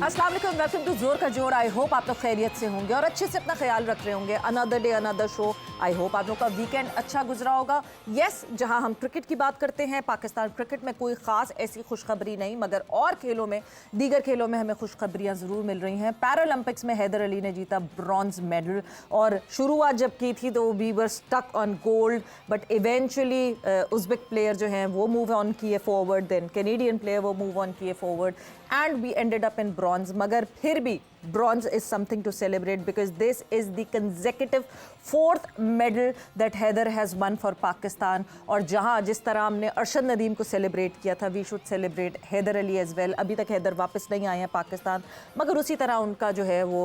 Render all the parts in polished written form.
अस्सलाम वालेकुम, welcome to जोर का जोर। आई होप आप लोग खैरियत से होंगे और अच्छे से अपना ख्याल रख रहे होंगे। Another day another show. I hope आप लोग का वीकेंड अच्छा गुजरा होगा। यस, जहां हम क्रिकेट की बात करते हैं, पाकिस्तान क्रिकेट में कोई ख़ास ऐसी खुशखबरी नहीं, मगर और खेलों में, दीगर खेलों में हमें खुशखबरियाँ ज़रूर मिल रही हैं। पैरालंपिक्स में हैदर अली ने जीता ब्रॉन्ज मेडल और शुरुआत जब की थी तो we were stuck on gold, but eventually Uzbek player जो हैं वो मूव ऑन किए फॉरवर्ड, देन कैनेडियन प्लेयर वो मूव ऑन किए forward and we ended up in bronze. मगर फिर भी bronze is something to celebrate because this is the consecutive fourth medal that Haider has won for Pakistan. और जहाँ जिस तरह हमने अरशद नदीम को सेलिब्रेट किया था, we should celebrate Haider Ali as well. अभी तक हैदर वापस नहीं आए हैं पाकिस्तान, मगर उसी तरह उनका जो है वो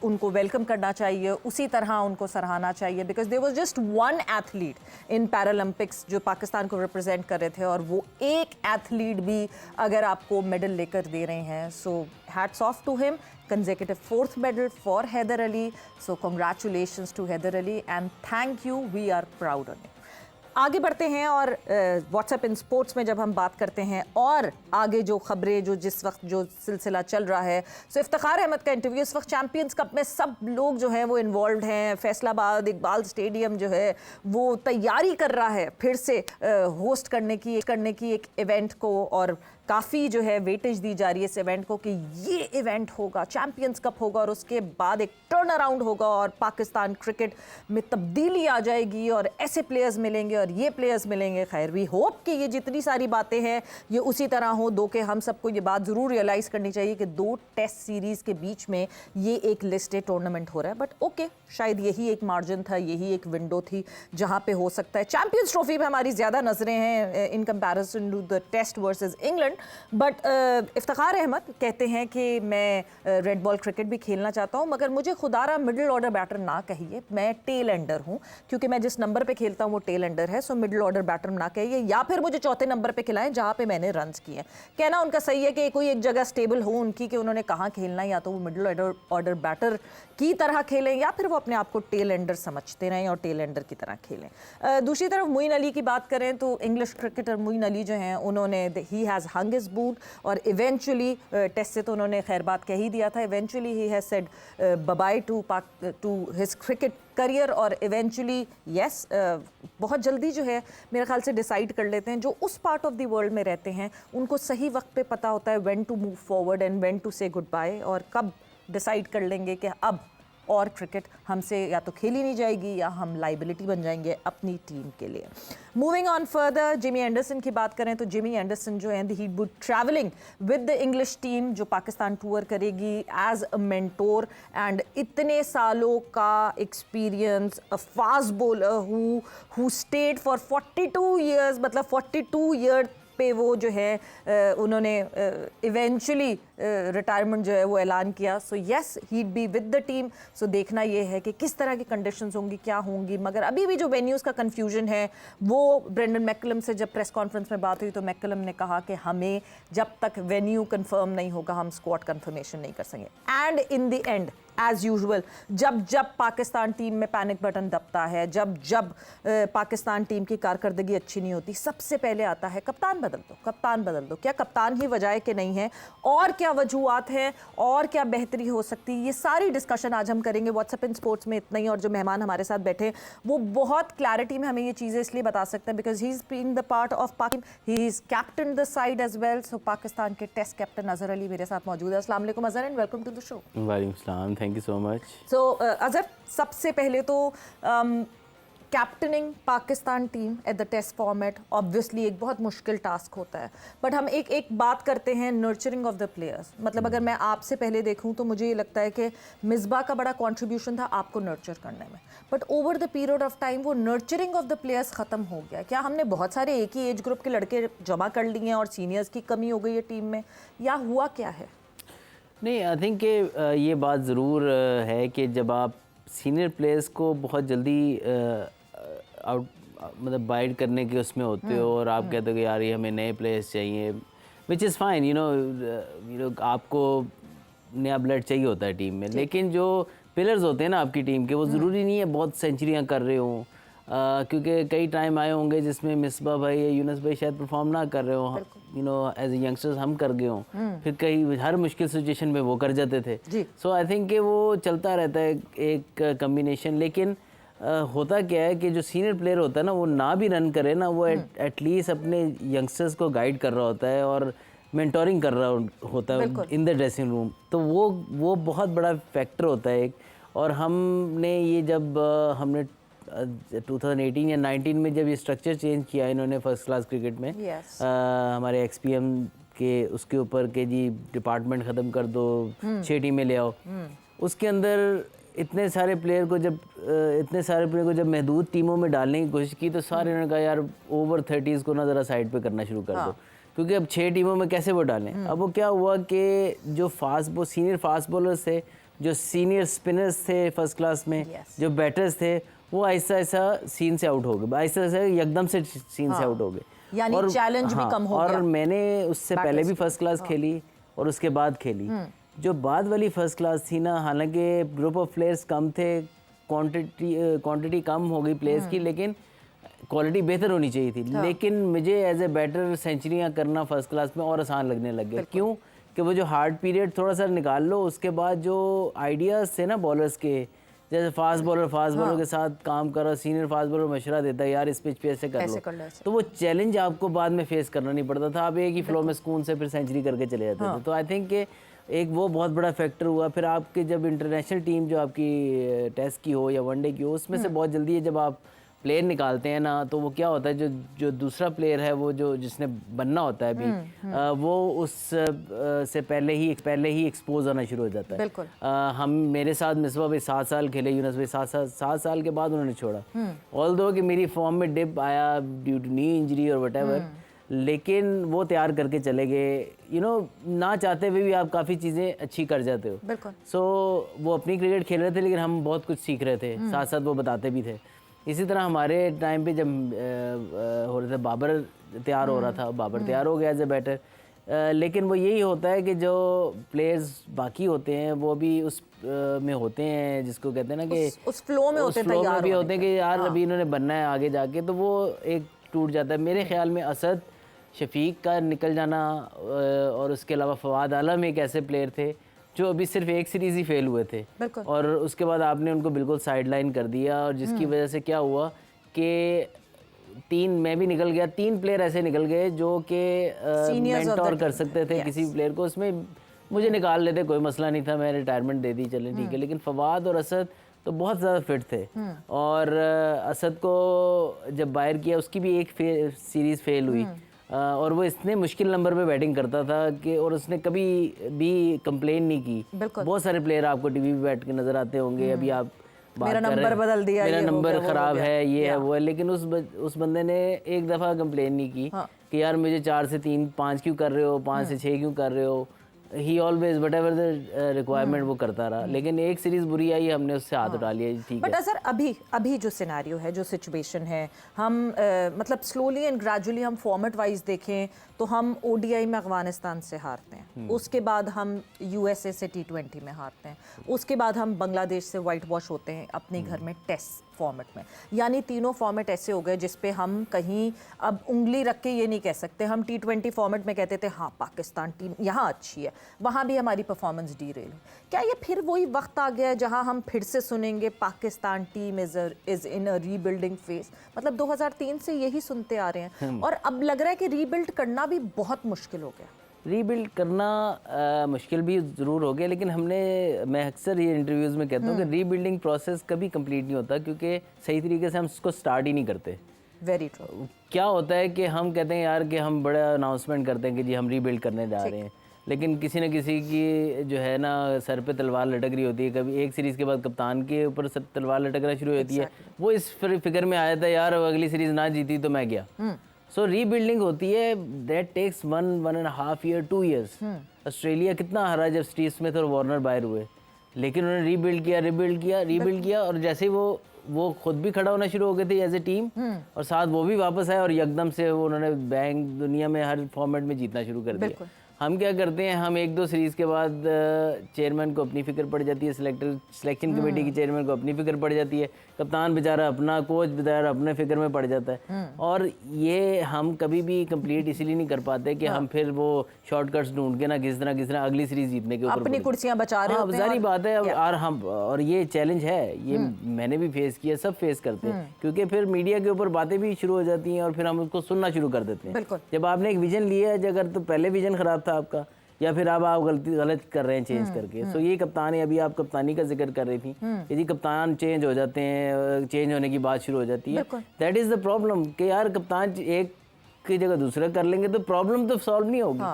उनको वेलकम करना चाहिए, उसी तरह उनको सराहना चाहिए because there was just one athlete in Paralympics जो पाकिस्तान को रिप्रेजेंट कर रहे थे और वो एक एथलीट भी अगर आपको मेडल लेकर दे रहे हैं, so hats off to him. Consecutive fourth medal for Haider Ali, so congratulations to Haider Ali and thank you, we are proud on you. आगे बढ़ते हैं और व्हाट्सएप इन स्पोर्ट्स में जब हम बात करते हैं और आगे जो खबरें जो जिस वक्त जो सिलसिला चल रहा है, सो इफ्तिखार अहमद का इंटरव्यू इस वक्त चैम्पियंस कप में सब लोग जो हैं वो इन्वॉल्व हैं। फैसलाबाद इकबाल स्टेडियम जो है वो तैयारी कर रहा है फिर से होस्ट करने की एक इवेंट को, और काफ़ी जो है वेटेज दी जा रही है इस इवेंट को कि ये इवेंट होगा, चैम्पियंस कप होगा और उसके बाद एक टर्न अराउंड होगा और पाकिस्तान क्रिकेट में तब्दीली आ जाएगी और ऐसे प्लेयर्स मिलेंगे और ये प्लेयर्स मिलेंगे। खैर, वी होप कि ये जितनी सारी बातें हैं ये उसी तरह हो। दो के हम सबको ये बात ज़रूर रियलाइज़ करनी चाहिए कि 2 टेस्ट सीरीज़ के बीच में ये एक लिस्टेड टूर्नामेंट हो रहा है, बट ओके, शायद यही एक मार्जिन था, यही एक विंडो थी जहाँ पे हो सकता है। चैम्पियंस ट्रॉफी में हमारी ज़्यादा नज़रें हैं in comparison to the test versus England, but Iftikhar Ahmed कहते हैं कि मैं रेड बॉल क्रिकेट भी खेलना चाहता हूँ, मगर मुझे खुदारा मिडिल ऑर्डर बैटर ना कहिए, मैं टेल एंडर हूँ, क्योंकि मैं जिस नंबर पे खेलता हूँ वो टेल एंडर है, सो मिडिल ऑर्डर बैटर ना कहिए, या फिर मुझे चौथे नंबर पे खिलाएं जहाँ पे मैंने रन्स किए हैं। कहना उनका सही है कि कोई एक जगह स्टेबल हो उनकी कि उन्होंने कहाँ खेलना है, या तो वो मिडिल ऑर्डर बैटर की तरह खेलें या फिर वो अपने आप को टेल एंडर समझते रहें और टेल एंडर की तरह खेलें। दूसरी तरफ मोइन अली की बात करें तो इंग्लिश क्रिकेटर मोइन अली जो हैं उन्होंने he has hung his boot और इवेंचुअली टेस्ट से तो उन्होंने खैर बात कह ही दिया था, eventually he has said by two his cricket career और इवेंचुअली यस, बहुत जल्दी जो है मेरे ख्याल से डिसाइड कर लेते हैं। जो उस पार्ट ऑफ द वर्ल्ड में रहते हैं उनको सही वक्त पे पता होता है when to move forward and when to say good bye, और कब डिसाइड कर लेंगे कि अब और क्रिकेट हमसे या तो खेली नहीं जाएगी या हम लाइबिलिटी बन जाएंगे अपनी टीम के लिए। Moving on further, Jimmy Anderson की बात करें तो जिमी एंडरसन जो है he would travelling with the English team जो पाकिस्तान टूर करेगी एज अ मेंटोर, एंड इतने सालों का experience, a fast bowler who stayed for 42 years, मतलब 42 ईयर पे वो जो है उन्होंने इवेंचुअली रिटायरमेंट जो है वो ऐलान किया। So yes, he be with the team. So देखना ये है कि किस तरह की कंडीशंस होंगी, क्या होंगी, मगर अभी भी जो वेन्यूज़ का कन्फ्यूजन है वो ब्रेंडन मैकलम से जब प्रेस कॉन्फ्रेंस में बात हुई तो मैकलम ने कहा कि हमें जब तक वेन्यू कंफर्म नहीं होगा हम स्क्वाड कंफर्मेशन नहीं कर सकेंगे। And in the end as usual जब पाकिस्तान टीम में पैनिक बटन दबता है, जब पाकिस्तान टीम की कारकर्दगी अच्छी नहीं होती, सबसे पहले आता है कप्तान बदल दो। क्या कप्तान ही वजह के नहीं है, और क्या वजूहत हैं और क्या बेहतरी हो सकती है, ये सारी डिस्कशन आज हम करेंगे व्हाट्सएप इन स्पोर्ट्स में। इतना ही, और जो मेहमान हमारे साथ बैठे हैं वो बहुत क्लैरिटी में हमें ये चीज़ें इसलिए बता सकते हैं because he is been the part of Pakistan, he is captain the side as well. So Pakistan के टेस्ट कैप्टन अजहर अली मेरे साथ मौजूद है। अस्सलाम वालेकुम Azhar and welcome to the show. वालेकुम सलाम, thank you so much. So Azhar, सबसे पहले तो captaining Pakistan team at the test format obviously एक बहुत मुश्किल टास्क होता है, बट हम एक बात करते हैं नर्चरिंग ऑफ द प्लेयर्स। मतलब अगर मैं आपसे पहले देखूं तो मुझे ये लगता है कि मिसबा का बड़ा कंट्रीब्यूशन था आपको नर्चर करने में, but over the period of time वो नर्चरिंग ऑफ द प्लेयर्स ख़त्म हो गया। क्या हमने बहुत सारे एक ही एज ग्रुप के लड़के जमा कर लिए हैं और सीनियर्स की कमी हो गई है टीम में, या हुआ क्या है? नहीं, आई थिंक कि ये बात ज़रूर है कि जब आप सीनियर प्लेयर्स को बहुत जल्दी आउट मतलब बाइट करने के उसमें होते हो और आप कहते हो कि यार ये हमें नए प्लेयर्स चाहिए, which is fine, you know आपको नया ब्लड चाहिए होता है टीम में, लेकिन जो पिलर्स होते हैं ना आपकी टीम के वो ज़रूरी नहीं है बहुत सेंचुरियाँ कर रहे हों। क्योंकि कई टाइम आए होंगे जिसमें मिसबा भाई या यूनुस भाई शायद परफॉर्म ना कर रहे हो, you know as a youngsters हम कर गए हों, फिर कई हर मुश्किल सिचुएशन में वो कर जाते थे। सो आई थिंक कि वो चलता रहता है एक कम्बिनेशन। लेकिन होता क्या है कि जो सीनियर प्लेयर होता है ना, वो ना भी रन करे ना, वो एटलीस्ट अपने यंगस्टर्स को गाइड कर रहा होता है और मेंटोरिंग कर रहा होता है इन द ड्रेसिंग रूम। तो वो बहुत बड़ा फैक्टर होता है एक। और हमने ये जब हमने 2018 या 19 में जब ये स्ट्रक्चर चेंज किया इन्होंने फर्स्ट क्लास क्रिकेट में, हमारे एक्सपीएम के उसके ऊपर के जी डिपार्टमेंट ख़त्म कर दो, 6 टीमें ले आओ, उसके अंदर इतने सारे प्लेयर को जब महदूद टीमों में डालने की कोशिश की तो सारे ने कहा यार ओवर 30s को ना ज़रा साइड पे करना शुरू कर दो, क्योंकि अब 6 टीमों में कैसे वो डालें। अब वो क्या हुआ कि जो सीनियर फास्ट बॉलर्स थे, जो सीनियर स्पिनर्स थे फर्स्ट क्लास में, जो बैटर्स थे, वो ऐसा सीन से आउट हो गए, ऐसा एकदम से सीन से आउट हो गए, यानी चैलेंज भी कम हो गया। और मैंने उससे पहले भी फर्स्ट क्लास खेली और उसके बाद खेली। जो बाद वाली फर्स्ट क्लास थी ना, हालांकि ग्रुप ऑफ प्लेयर्स कम थे, क्वांटिटी कम हो गई प्लेयर्स की, लेकिन क्वालिटी बेहतर होनी चाहिए थी। लेकिन मुझे एज ए बैटर सेंचुरियाँ करना फर्स्ट क्लास में और आसान लगने लग गया। क्यों कि वो जो हार्ड पीरियड थोड़ा सा निकाल लो, उसके बाद जो आइडियाज़ थे ना बॉलर्स के, जैसे फास्ट बॉलर के साथ काम करो, सीनियर फास्ट बॉलर मशवरा देता है यार इस पिच पे ऐसे कर लो, तो वो चैलेंज आपको बाद में फेस करना नहीं पड़ता था। आप एक ही फ्लो में सुकून से फिर सेंचुरी करके चले जाते थे। तो आई थिंक कि एक वो बहुत बड़ा फैक्टर हुआ। फिर आपके जब इंटरनेशनल टीम जो आपकी टेस्ट की हो या वनडे की हो, उसमें से बहुत जल्दी है जब आप प्लेयर निकालते हैं ना, तो वो क्या होता है जो दूसरा प्लेयर है, वो जो जिसने बनना होता है अभी, वो उस से पहले ही एक्सपोज होना शुरू हो जाता है। बिल्कुल। मेरे साथ मिसबा भाई 7 साल खेले, यूनुस भाई 7 साल के बाद उन्होंने छोड़ा। ऑल्दो कि मेरी फॉर्म में डिप आया ड्यू टू नी इंजरी और व्हाटएवर, लेकिन वो तैयार करके चले गए। यू नो ना चाहते हुए भी आप काफ़ी चीज़ें अच्छी कर जाते हो। बिल्कुल। सो वो अपनी क्रिकेट खेल रहे थे, लेकिन हम बहुत कुछ सीख रहे थे, साथ साथ वो बताते भी थे। इसी तरह हमारे टाइम पे जब हो रहे थे, बाबर तैयार हो रहा था, बाबर तैयार हो गया एज ए बैटर, लेकिन वो यही होता है कि जो प्लेयर्स बाकी होते हैं वो भी उस में होते हैं, जिसको कहते हैं ना कि उस फ्लो में होते हैं, तैयार भी होते हैं कि यार अभी इन्होंने बनना है आगे जाके, तो वो एक टूट जाता है। मेरे ख्याल में असद शफीक का निकल जाना और उसके अलावा फवाद आलम एक ऐसे प्लेयर थे जो अभी सिर्फ एक सीरीज़ ही फेल हुए थे, और उसके बाद आपने उनको बिल्कुल साइडलाइन कर दिया, और जिसकी वजह से क्या हुआ कि मैं भी निकल गया, 3 प्लेयर ऐसे निकल गए जो कि मेंटोर कर सकते थे किसी प्लेयर को। उसमें मुझे निकाल लेते, कोई मसला नहीं था, मैं रिटायरमेंट दे दी, चले ठीक है। लेकिन फवाद और असद तो बहुत ज़्यादा फिट थे, और असद को जब बाहर किया उसकी भी एक सीरीज़ फेल हुई, और वो इतने मुश्किल नंबर पे बैटिंग करता था कि, और उसने कभी भी कंप्लेन नहीं की। बहुत सारे प्लेयर आपको टीवी पे बैठ के नज़र आते होंगे, अभी आप मेरा नंबर बदल दिया, मेरा नंबर ख़राब है, ये है वो है, लेकिन उस बंदे ने एक दफ़ा कंप्लेन नहीं की कि यार मुझे 4 से 3 5 क्यों कर रहे हो, 5 से 6 क्यों कर रहे हो। ही always what ever the requirement वो करता रहा। लेकिन एक सीरीज़ बुरी आई, हमने उससे हाथ उठा लिया, ठीक है। बट सर अभी जो सिनेरियो है, जो सिचुएशन है, हम मतलब स्लोली एंड ग्रेजुअली हम फॉर्मेट वाइज देखें तो हम ओडीआई में अफगानिस्तान से हारते हैं, उसके बाद हम यूएसए से T20 में हारते हैं, उसके बाद हम बांग्लादेश से वाइट वॉश होते हैं अपने घर में टेस्ट फॉर्मेट में। यानी तीनों फॉर्मेट ऐसे हो गए जिस पे हम कहीं अब उंगली रख के ये नहीं कह सकते। हम T20 फॉर्मेट में कहते थे हाँ पाकिस्तान टीम यहाँ अच्छी है, वहाँ भी हमारी परफॉर्मेंस डीरेल है। क्या ये फिर वही वक्त आ गया है जहाँ हम फिर से सुनेंगे Pakistan team is in a rebuilding phase? मतलब 2003 से यही सुनते आ रहे हैं, और अब लग रहा है कि रीबिल्ड करना भी बहुत मुश्किल हो गया। रीबिल्ड करना मुश्किल भी ज़रूर हो गया, लेकिन मैं अक्सर ये इंटरव्यूज़ में कहता हूँ कि रीबिल्डिंग प्रोसेस कभी कंप्लीट नहीं होता, क्योंकि सही तरीके से हम उसको स्टार्ट ही नहीं करते। Very true. क्या होता है कि हम कहते हैं यार कि हम बड़ा अनाउंसमेंट करते हैं कि जी हम रीबिल्ड करने जा रहे हैं, लेकिन किसी न किसी की जो है ना सर पे तलवार लटक रही होती है। कभी एक सीरीज़ के बाद कप्तान के ऊपर तलवार लटकना शुरू होती है, वो इस फिक्र में आया था यार अगली सीरीज़ ना जीती तो मैं गया। सो रीबिल्डिंग होती है, that takes 1.5 year 2 years. Australia कितना हारा जब स्टीव स्मिथ और वार्नर बाहर हुए, लेकिन उन्होंने रीबिल्ड किया, और जैसे ही वो खुद भी खड़ा होना शुरू हो गए थे एज ए टीम, और साथ वो भी वापस आए, और एकदम से वो उन्होंने बैंक दुनिया में हर फॉर्मेट में जीतना शुरू कर दिया। हम क्या करते हैं, हम 1-2 सीरीज़ के बाद चेयरमैन को अपनी फ़िक्र पड़ जाती है, सिलेक्शन कमेटी की चेयरमैन को अपनी फ़िक्र पड़ जाती है, कप्तान बेचारा अपना, कोच बेचारा अपने फ़िक्र में पड़ जाता है। और ये हम कभी भी कंप्लीट इसीलिए नहीं कर पाते कि हम फिर वो शॉर्टकट्स ढूंढ के ना किस तरह अगली सीरीज़ जीतने के ऊपर अपनी कुर्सियां बचा रहे होते हैं। सारी बात है। और ये चैलेंज है, ये मैंने भी फेस किया, सब फेस करते हैं, क्योंकि फिर मीडिया के ऊपर बातें भी शुरू हो जाती हैं और फिर हम उसको सुनना शुरू कर देते हैं। बिल्कुल। जब आपने एक विजन लिया है, अगर तो पहले विजन खराब था आपका, या फिर अब आप गलत कर रहे हैं चेंज करके। सो ये कप्तान है, अभी आप कप्तानी का जिक्र कर रही थी कि जी कप्तान चेंज हो जाते हैं, चेंज होने की बात शुरू हो जाती है। दैट इज़ द प्रॉब्लम कि यार कप्तान एक की जगह दूसरा कर लेंगे तो प्रॉब्लम तो सॉल्व नहीं होगी।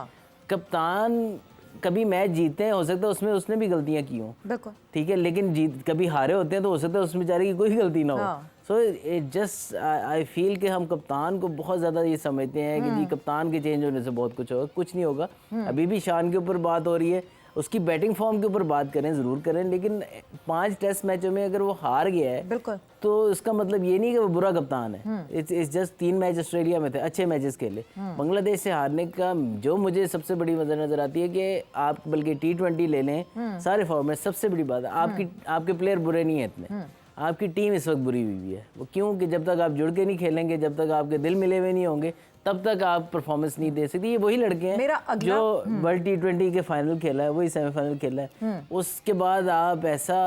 कप्तान कभी मैच जीते हैं, हो सकता है उसमें उसने भी गलतियां की हों, बिल्कुल ठीक है, लेकिन कभी हारे होते हैं तो हो सकता है उस बेचारे की कोई गलती ना हो। So it just I feel कि हम कप्तान को बहुत ज़्यादा ये समझते हैं कि जी कप्तान के चेंज होने से बहुत कुछ होगा, कुछ नहीं होगा। अभी भी शान के ऊपर बात हो रही है, उसकी बैटिंग फॉर्म के ऊपर बात करें, ज़रूर करें, लेकिन 5 टेस्ट मैचों में अगर वो हार गया है बिल्कुल, तो इसका मतलब ये नहीं कि वो बुरा कप्तान है। इट्स जस्ट 3 मैच ऑस्ट्रेलिया में थे, अच्छे मैचेस खेले। बांग्लादेश से हारने का जो मुझे सबसे बड़ी वजह नजर आती है कि आप बल्कि T20 ले लें, सारे फॉर्मेट, सबसे बड़ी बात है आपके प्लेयर बुरे नहीं है इतने, आपकी टीम इस वक्त बुरी हुई है। वो क्यों कि जब तक आप जुड़ के नहीं खेलेंगे, जब तक आपके दिल मिले हुए नहीं होंगे, तब तक आप परफॉर्मेंस नहीं दे सकती। ये वही लड़के हैं जो वर्ल्ड T20 के फाइनल खेला है, वही सेमीफाइनल खेला है। उसके बाद आप ऐसा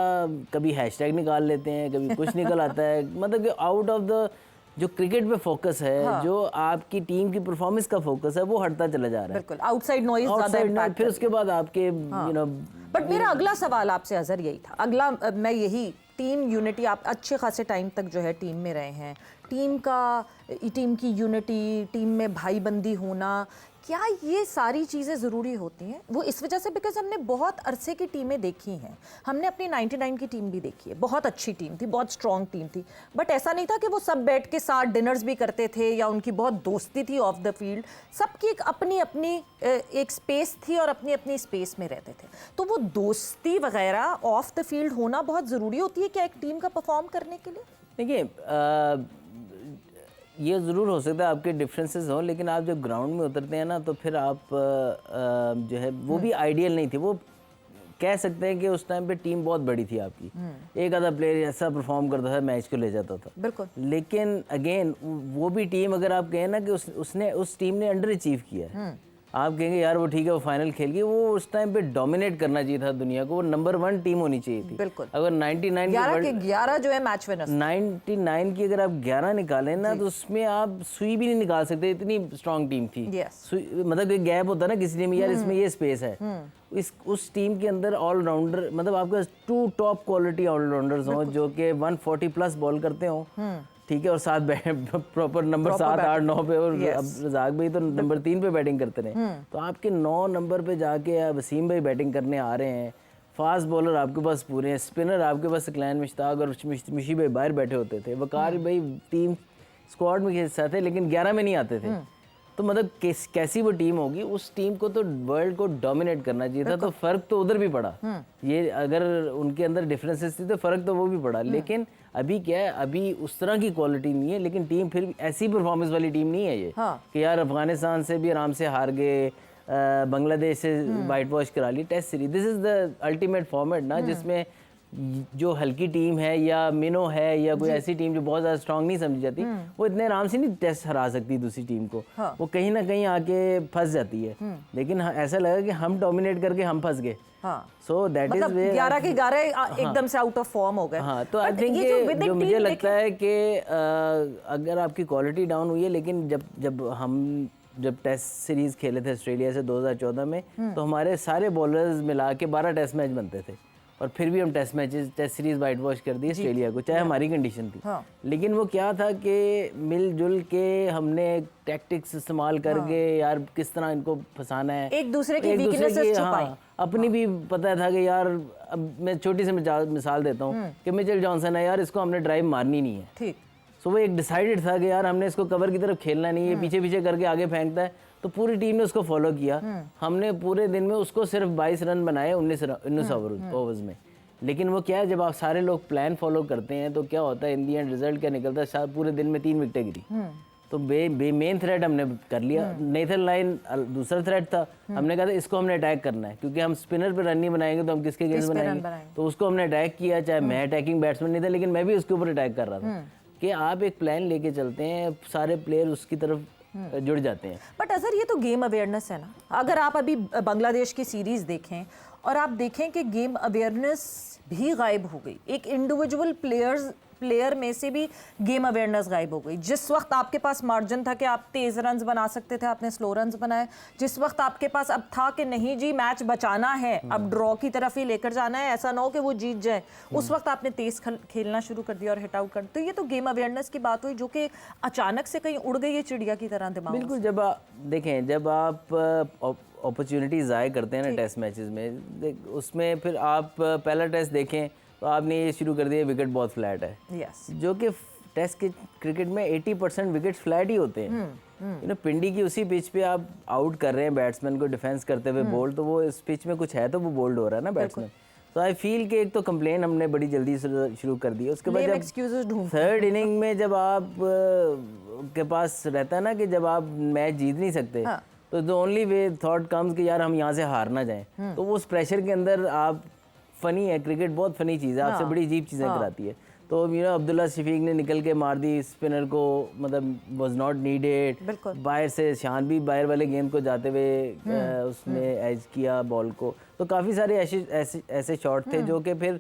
कभी हैशटैग निकाल लेते हैं, कभी कुछ निकल आता है, मतलब कि आउट ऑफ द जो क्रिकेट पे फोकस है, जो आपकी टीम की परफॉर्मेंस का फोकस है, वो हटता चला जा रहा है। बिल्कुल, आउटसाइड नॉइज ज़्यादा इम्पैक्ट। फिर उसके बाद आपके यू नो। बट मेरा अगला सवाल आपसे अजहर यही था, अगला मैं यही टीम यूनिटी, आप अच्छे खासे टाइम तक जो है टीम में रहे हैं, टीम की यूनिटी, टीम में भाईबंदी होना, क्या ये सारी चीज़ें ज़रूरी होती हैं? वो इस वजह से बिकॉज हमने बहुत अरसे की टीमें देखी हैं, हमने अपनी 99 की टीम भी देखी है, बहुत अच्छी टीम थी, बहुत स्ट्रॉन्ग टीम थी, बट ऐसा नहीं था कि वो सब बैठ के साथ डिनर्स भी करते थे या उनकी बहुत दोस्ती थी ऑफ द फील्ड। सबकी एक अपनी अपनी एक स्पेस थी और अपनी अपनी स्पेस में रहते थे। तो वो दोस्ती वगैरह ऑफ द फील्ड होना बहुत ज़रूरी होती है क्या एक टीम का परफॉर्म करने के लिए? देखिए, ये ज़रूर हो सकता है आपके डिफरेंसेस हों, लेकिन आप जब ग्राउंड में उतरते हैं ना, तो फिर आप जो है वो भी आइडियल नहीं थी। वो कह सकते हैं कि उस टाइम पे टीम बहुत बड़ी थी आपकी, एक आधा प्लेयर ऐसा परफॉर्म करता था, मैच को ले जाता था। बिल्कुल। लेकिन अगेन वो भी टीम, अगर आप कहें ना कि उस टीम ने अंडर अचीव किया है, आप कहेंगे यार वो ठीक है, वो फाइनल खेल गई, वो उस टाइम पे डोमिनेट करना चाहिए था दुनिया को, वो नंबर 1 टीम होनी चाहिए थी। बिल्कुल। अगर 99 के 11 जो है मैच विनर्स, 99 की अगर आप 11 निकालें ना, तो उसमें आप सुई भी नहीं निकाल सकते, इतनी स्ट्रांग टीम थी। मतलब एक गैप होता है ना किसी टीम में, यार इसमें ये स्पेस है। उस टीम के अंदर ऑलराउंडर, मतलब आपके पास 2 टॉप क्वालिटी ऑलराउंडर्स हों जो कि 140+ बॉल करते हों, ठीक है, और साथ प्रॉपर नंबर 7, 8, 9 पे, और अब रज़ाक भाई तो नंबर 3 पे बैटिंग करते रहे, तो आपके 9 नंबर पे जाके वसीम भाई बैटिंग करने आ रहे हैं, फास्ट बॉलर आपके पास पूरे हैं, स्पिनर आपके पास इकलान मुश्ताक और मिशी भाई बाहर बैठे होते थे, वकार भाई टीम स्क्वाड में हिस्सा थे लेकिन 11 में नहीं आते थे। तो मतलब कैसी वो टीम होगी, उस टीम को तो वर्ल्ड को डोमिनेट करना चाहिए था। तो फ़र्क तो उधर भी पड़ा, ये अगर उनके अंदर डिफरेंसेस थी तो फ़र्क तो वो भी पड़ा। लेकिन अभी क्या है, अभी उस तरह की क्वालिटी नहीं है, लेकिन टीम फिर भी ऐसी परफॉर्मेंस वाली टीम नहीं है ये कि यार अफगानिस्तान से भी आराम से हार गए, बांग्लादेश से वाइट वॉश करा ली test series. This is the ultimate format ना, जिसमें जो हल्की टीम है या मिनो है या कोई ऐसी टीम जो बहुत ज़्यादा स्ट्रांग नहीं समझी जाती, वो इतने आराम से नहीं टेस्ट हरा सकती दूसरी टीम को। वो कहीं ना कहीं आके फंस जाती है। लेकिन ऐसा लगा कि हम डोमिनेट करके हम फंस गए। सो दैट इज 11 के 11 एकदम से आउट ऑफ फॉर्म हो गए। हाँ, तो आई थिंक जो मुझे लगता है कि अगर आपकी क्वालिटी डाउन हुई है, लेकिन जब टेस्ट सीरीज खेले थे ऑस्ट्रेलिया से 2014 में, तो हमारे सारे बॉलर्स मिला के 12 टेस्ट मैच बनते थे, और फिर भी हम टेस्ट सीरीज वाइट वॉश कर दी ऑस्ट्रेलिया को, चाहे हमारी कंडीशन थी। लेकिन वो क्या था कि मिलजुल के हमने टैक्टिक्स इस्तेमाल करके यार किस तरह इनको फंसाना है, एक दूसरे की वीकनेसेस छुपाई। अपनी भी पता था कि यार, अब मैं छोटी सी मिसाल देता हूँ कि मिचेल जॉनसन है, यार इसको हमने ड्राइव मारनी नहीं है, ठीक। सो वो एक डिसाइडेड था कि यार हमने इसको कवर की तरफ खेलना नहीं है, पीछे पीछे करके आगे फेंकता है, तो पूरी टीम ने उसको फॉलो किया। हमने पूरे दिन में उसको सिर्फ 22 रन बनाए 19 ओवर्स में। लेकिन वो क्या है, जब आप सारे लोग प्लान फॉलो करते हैं तो क्या होता है, इन दी एंड रिजल्ट क्या निकलता है, पूरे दिन में 3 विकेटें गिरी। तो मेन थ्रेट हमने कर लिया। नेथन लाइन दूसरा थ्रेट था, हमने कहा था इसको हमने अटैक करना है, क्योंकि हम स्पिनर पे रन नहीं बनाएंगे तो हम किसके अगेंस्ट बनाएंगे। तो उसको हमने अटैक किया, चाहे मैं अटैकिंग बैट्समैन नहीं था, लेकिन मैं भी उसके ऊपर अटैक कर रहा था कि आप एक प्लान लेके चलते हैं, सारे प्लेयर उसकी तरफ जुड़ जाते हैं। बट अजहर, ये तो गेम अवेयरनेस है ना। अगर आप अभी बांग्लादेश की सीरीज देखें और आप देखें कि गेम अवेयरनेस भी गायब हो गई, एक इंडिविजुअल प्लेयर में से भी गेम अवेयरनेस गायब हो गई। जिस वक्त आपके पास मार्जिन था कि आप तेज रन्स बना सकते थे, आपने स्लो रन्स बनाए। जिस वक्त आपके पास अब था कि नहीं जी मैच बचाना है, अब ड्रॉ की तरफ ही लेकर जाना है, ऐसा ना हो कि वो जीत जाए, उस वक्त आपने तेज खेलना शुरू कर दिया और हिट आउट कर। तो ये तो गेम अवेयरनेस की बात हुई जो कि अचानक से कहीं उड़ गई है चिड़िया की तरह दिमाग। बिल्कुल, जब आप देखें, जब आप अपॉर्चुनिटी ज़ाय करते हैं ना टेस्ट मैचेस में, उसमें फिर आप पहला टेस्ट देखें तो आपने ये शुरू कर दिया विकेट बहुत फ्लैट है। यस, जो कि टेस्ट के क्रिकेट में 80% विकेट्स फ्लैट ही होते हैं। यू नो, पिंडी की उसी पिच पे आप आउट कर रहे हैं बैट्समैन को डिफेंस करते हुए बोल्ड, तो वो इस पिच में कुछ है तो वो बोल्ड हो रहा है ना बैट्समैन। तो आई फील कि एक तो कंप्लेन हमने बड़ी जल्दी शुरू कर दी। उसके बाद जब थर्ड इनिंग में जब आप के पास रहता है ना कि जब आप मैच जीत नहीं सकते, तो the only way thought comes कि यार हम यहाँ से हार ना जाएं। तो उस प्रेशर के अंदर आप, फनी है क्रिकेट, बहुत फनी चीज़ है, आपसे बड़ी अजीब चीज़ें कराती है। तो यू नो, अब्दुल्ला शफीक ने निकल के मार दी स्पिनर को, मतलब वाज नॉट नीडेड। बाहर से शान भी बाहर वाले गेंद को जाते हुए उसने एज किया बॉल को। तो काफ़ी सारे ऐसे शॉट थे जो कि फिर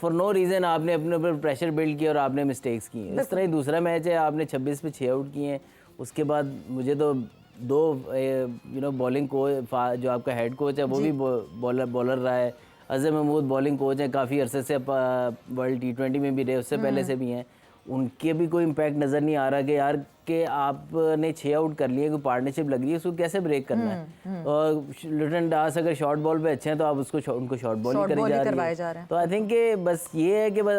फॉर नो रीज़न आपने अपने ऊपर प्रेशर बिल्ड किया और आपने मिस्टेक्स की। इस तरह ही दूसरा मैच है, आपने 26 पे 6 आउट किए हैं। उसके बाद मुझे तो दो यू नो बॉलिंग कोच, जो आपका हेड कोच है वो भी बॉलर रहा है। अजहर महमूद बॉलिंग कोच हैं, काफ़ी अरसे से वर्ल्ड T20 में भी रहे, उससे पहले से भी हैं। उनके भी कोई इम्पैक्ट नज़र नहीं आ रहा कि यार कि आपने 6 आउट कर लिए, कोई पार्टनरशिप लग रही है, उसको कैसे ब्रेक करना है। और लिटन दास अगर शॉर्ट बॉल पे अच्छे हैं तो आप उनको शॉर्ट बॉल ही करी जा रही है। तो आई थिंक कि बस ये है कि बस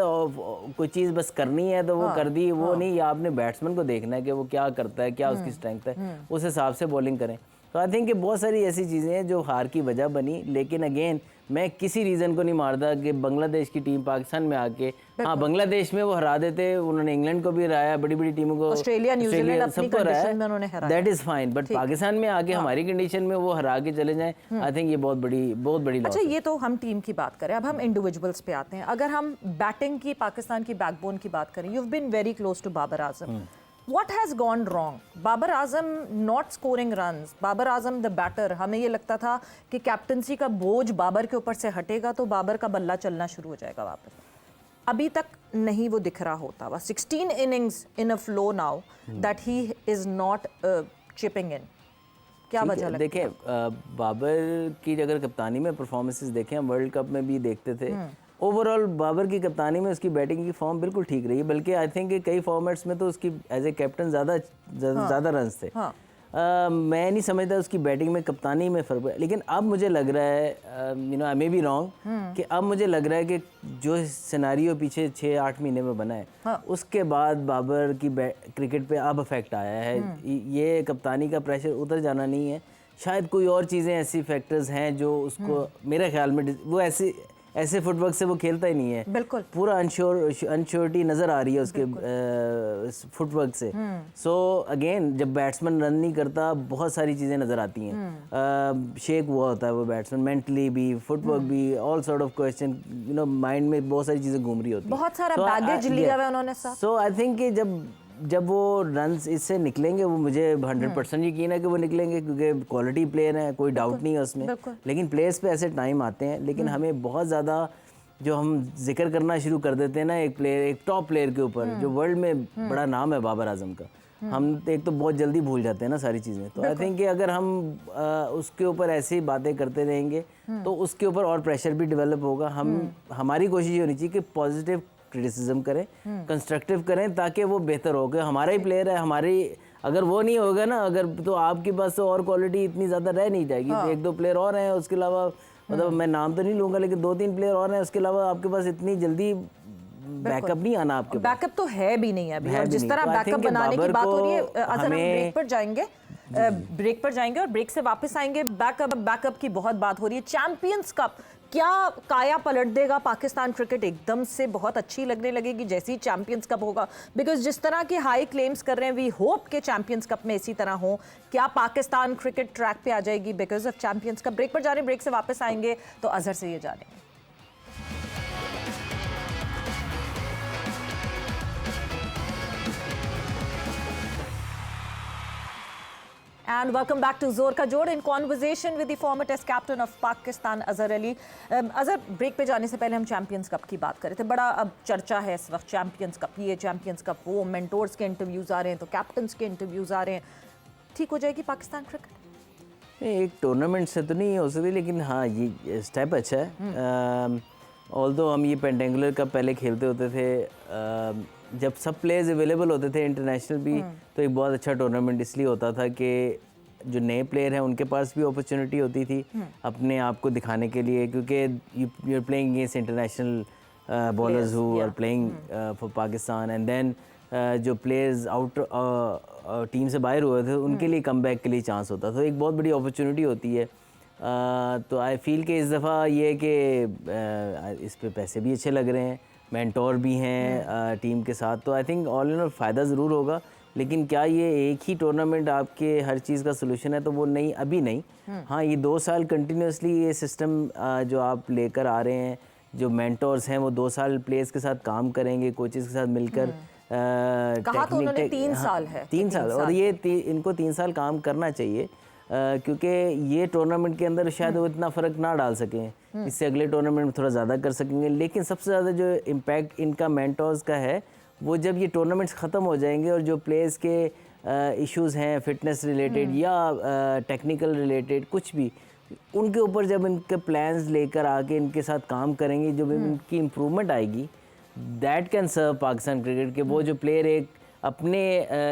कोई चीज़ बस करनी है तो वो कर दी, वो नहीं, या आपने बैट्समैन को देखना है कि वो क्या करता है, क्या उसकी स्ट्रेंथ है, उस हिसाब से बॉलिंग करें। तो आई थिंक कि बहुत सारी ऐसी चीज़ें हैं जो हार की वजह बनी। लेकिन अगेन मैं किसी रीज़न को नहीं मारता कि बांग्लादेश की टीम पाकिस्तान में आके, हाँ बांग्लादेश में वो हरा देते, उन्होंने इंग्लैंड को भी हराया, बड़ी बड़ी टीमों को, ऑस्ट्रेलिया, न्यूजीलैंड सबको हराया, that is fine. But Pakistan में आके हमारी कंडीशन में वो हरा के चले जाएं, आई थिंक ये बहुत बड़ी लॉस। अच्छा, ये तो हम टीम की बात करें, अब हम इंडिविजुअल्स पे आते हैं। अगर हम बैटिंग की, पाकिस्तान की बैकबोन की बात करें, you have been very close to Babar Azam. What has gone wrong? Babar Azam not scoring runs, Babar Azam the batter. हमें ये लगता था कि कैप्टनसी का बोझ बाबर के ऊपर से हटेगा तो बाबर का बल्ला चलना शुरू हो जाएगा वापस। अभी तक नहीं वो दिख रहा होता हुआ। 16 innings in a flow now that he is not chipping in. क्या वजह लगती है? देखिए, बाबर की अगर कप्तानी में परफॉर्मेंसेस देखें, हम वर्ल्ड कप में भी देखते थे, ओवरऑल बाबर की कप्तानी में उसकी बैटिंग की फॉर्म बिल्कुल ठीक रही है। बल्कि आई थिंक कि कई फॉर्मेट्स में तो उसकी एज ए कैप्टन ज़्यादा रन्स थे। मैं नहीं समझता उसकी बैटिंग में, कप्तानी में फ़र्क है। लेकिन अब मुझे लग रहा है, you know, I may be wrong, कि अब मुझे लग रहा है कि जो सिनारियो पीछे 6-8 महीने में बना है, उसके बाद बाबर की क्रिकेट पे अब इफेक्ट आया है। ये कप्तानी का प्रेशर उतर जाना नहीं है, शायद कोई और चीज़ें ऐसी फैक्टर्स हैं जो उसको, मेरे ख्याल में वो ऐसे फुटवर्क से वो खेलता ही नहीं है। बिल्कुल, पूरा अनश्योरिटी नज़र आ रही है उसके फुटवर्क से। सो अगेन, जब बैट्समैन रन नहीं करता, बहुत सारी चीज़ें नज़र आती हैं। शेक हुआ होता है वो बैट्समैन, मेंटली भी, फुटवर्क भी, all sort of question, you know, mind में बहुत सारी चीज़ें घूम रही होती हैं, बहुत सारा बैगेज लिया हुआ है उन्होंने साथ। सो आई थिंक कि जब वो रन्स इससे निकलेंगे, वो मुझे 100% यकीन है कि वो निकलेंगे, क्योंकि क्वालिटी प्लेयर है, कोई डाउट नहीं है उसमें। लेकिन प्लेयर्स पे ऐसे टाइम आते हैं। लेकिन हमें बहुत ज़्यादा जो हम जिक्र करना शुरू कर देते हैं ना एक टॉप प्लेयर के ऊपर, जो वर्ल्ड में बड़ा नाम है बाबर आजम का, हम एक तो बहुत जल्दी भूल जाते हैं ना सारी चीज़ें। तो आई थिंक कि अगर हम उसके ऊपर ऐसी बातें करते रहेंगे तो उसके ऊपर और प्रेशर भी डेवलप होगा। हमारी कोशिश ये होनी चाहिए कि पॉजिटिव क्रिटिसिज्म करें, कंस्ट्रक्टिव करें, ताकि वो बेहतर हो। हमारा ही प्लेयर है, हमारी अगर वो नहीं होगा ना, अगर तो आपके पास तो और क्वालिटी इतनी ज़्यादा रह नहीं जाएगी। तो 1-2 प्लेयर और हैं, उसके अलावा, मतलब मैं नाम तो नहीं लूँगा, लेकिन 2-3 प्लेयर और हैं, उसके अलावा आपके पास इतनी जल्दी बैकअप नहीं आना आपके पास। बैकअप तो है भी नहीं अभी, और जिस तरह बैकअप बनाने की बात हो रही है, अजहर हम ब्रेक पर जाएंगे। ब्रेक पर जाएंगे और ब्रेक से वापस आएंगे। बैकअप की बहुत बात हो रही है। चैंपियंस कप क्या काया पलट देगा पाकिस्तान क्रिकेट? एकदम से बहुत अच्छी लगने लगेगी जैसे ही चैंपियंस कप होगा, बिकॉज जिस तरह के हाई क्लेम्स कर रहे हैं, वी होप के चैंपियंस कप में इसी तरह हो। क्या पाकिस्तान क्रिकेट ट्रैक पे आ जाएगी because of champions cup? Break पर जा रहे हैं, ब्रेक से वापस आएंगे तो अजहर से ये जानेंगे। And welcome back to Zor Ka Jod in conversation with the former Test captain of Pakistan, Azhar Ali. Azhar, break पे जाने से पहले हम चैंपियंस कप की बात कर रहे थे। बड़ा अब चर्चा है इस वक्त चैंपियंस कप, ये चैंपियंस कप, वो मेंटोर्स के इंटरव्यूज आ रहे हैं तो कैप्टन्स के इंटरव्यूज आ रहे हैं। ठीक हो जाएगी पाकिस्तान क्रिकेट? एक टूर्नामेंट से तो नहीं हो सकती, लेकिन हाँ ये स्टेप अच्छा है। ऑल्दो हम ये पेंटेंगुलर कप पहले खेलते होते थे, जब सब प्लेयर्स अवेलेबल होते थे इंटरनेशनल भी, तो एक बहुत अच्छा टूर्नामेंट इसलिए होता था कि जो नए प्लेयर हैं उनके पास भी अपॉर्चुनिटी होती थी अपने आप को दिखाने के लिए, क्योंकि you are playing against international bowlers who are playing for Pakistan, and then जो प्लेयर्स आउट टीम से बाहर हुए थे उनके लिए कमबैक के लिए चांस होता था। तो एक बहुत बड़ी अपॉर्चुनिटी होती है। तो आई फील कि इस दफ़ा ये है कि इस पे पैसे भी अच्छे लग रहे हैं, मेंटोर भी हैं टीम के साथ, तो I think all in all फ़ायदा ज़रूर होगा। लेकिन क्या ये एक ही टूर्नामेंट आपके हर चीज़ का सलूशन है? तो वो नहीं, अभी नहीं। हाँ, ये 2 साल कंटिन्यूसली ये सिस्टम जो आप लेकर आ रहे हैं, जो मेंटोर्स हैं वो 2 साल प्लेयर्स के साथ काम करेंगे, कोचेज़ के साथ मिलकर। कहा तो उन्होंने 3 साल है। 3 साल, और ये इनको 3 साल काम करना चाहिए, क्योंकि ये टूर्नामेंट के अंदर शायद वो इतना फ़र्क ना डाल सकें, इससे अगले टूर्नामेंट में थोड़ा ज़्यादा कर सकेंगे। लेकिन सबसे ज़्यादा जो इम्पैक्ट इनका मेंटोर्स का है, वो जब ये टूर्नामेंट्स ख़त्म हो जाएंगे और जो प्लेयर्स के इश्यूज़ हैं फिटनेस रिलेटेड या टेक्निकल रिलेटेड कुछ भी, उनके ऊपर जब इनके प्लान्स लेकर आके इनके साथ काम करेंगे, जब इनकी इम्प्रूवमेंट आएगी, that can serve Pakistan cricket के। वो जो प्लेयर एक अपने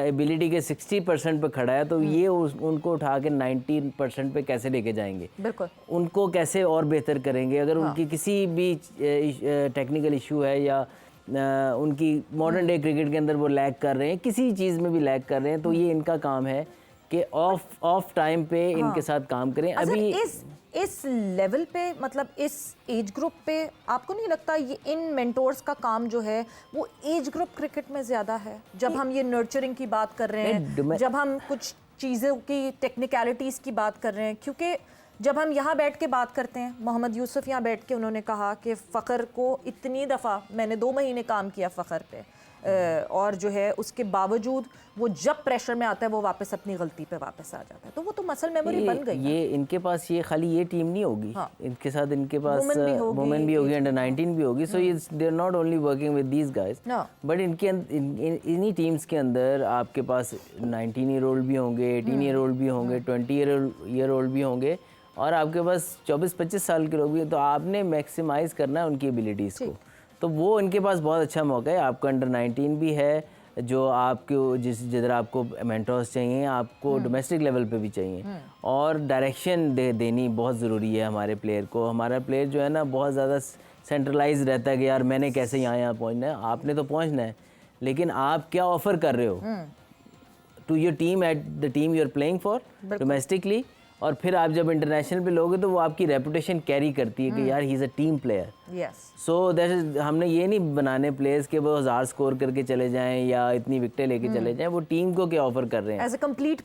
एबिलिटी के 60% पे खड़ा है, तो ये उनको उठा के 90% पे कैसे लेके जाएंगे, बिल्कुल उनको कैसे और बेहतर करेंगे। अगर उनकी किसी भी टेक्निकल इशू है या उनकी मॉडर्न डे क्रिकेट के अंदर वो लैग कर रहे हैं, किसी चीज़ में भी लैग कर रहे हैं, तो ये इनका काम है कि ऑफ टाइम पे इनके साथ काम करें। अभी इस लेवल पे, मतलब इस एज ग्रुप पे, आपको नहीं लगता ये इन मेंटोर्स का काम जो है वो एज ग्रुप क्रिकेट में ज़्यादा है? जब हम ये नर्चरिंग की बात कर रहे हैं, जब हम कुछ चीज़ों की टेक्निकलिटीज़ की बात कर रहे हैं, क्योंकि जब हम यहाँ बैठ के बात करते हैं, मोहम्मद यूसुफ यहाँ बैठ के उन्होंने कहा कि फ़खर को इतनी दफ़ा मैंने 2 महीने काम किया फ़खर पे, और जो है उसके बावजूद वो जब प्रेशर में आता है वो वापस अपनी गलती पे वापस आ जाता है, तो वो तो मसल मेमोरी बन गई। ये इनके पास ये खाली ये टीम नहीं होगी, हाँ। इनके साथ इनके पास वुमेन भी होगी, अंडर 19 भी होगी। So they are not only working with these guys, but इनके इन्हीं टीम्स के अंदर आपके पास 19 ईयर ओल्ड भी होंगे, 18 ईयर ओल्ड भी होंगे, 20 ईयर ओल्ड भी होंगे, और आपके पास 24-25 साल के लोग भी हैं। तो आपने मैक्सिमाइज़ करना है उनकी एबिलिटीज़ को, तो वो इनके पास बहुत अच्छा मौका है। आपका अंडर 19 भी है, जो आपको जिधर आपको मेंटोर्स चाहिए, आपको डोमेस्टिक लेवल पे भी चाहिए, और डायरेक्शन देनी बहुत ज़रूरी है हमारे प्लेयर को। हमारा प्लेयर जो है ना बहुत ज़्यादा सेंट्रलाइज रहता है कि यार मैंने कैसे यहाँ पहुँचना है। आपने तो पहुँचना है, लेकिन आप क्या ऑफ़र कर रहे हो to your team at the team you are playing for domestically, और फिर आप जब इंटरनेशनल पे लोगे तो वो आपकी रेपुटेशन कैरी करती है कि यार he is a team player. So that is, हमने ये नहीं बनाने प्लेयर्स के वो 1000 स्कोर करके चले जाएं या इतनी विकेटें लेके चले जाएं। वो टीम को क्या ऑफर कर रहे हैं, एज अ कंप्लीट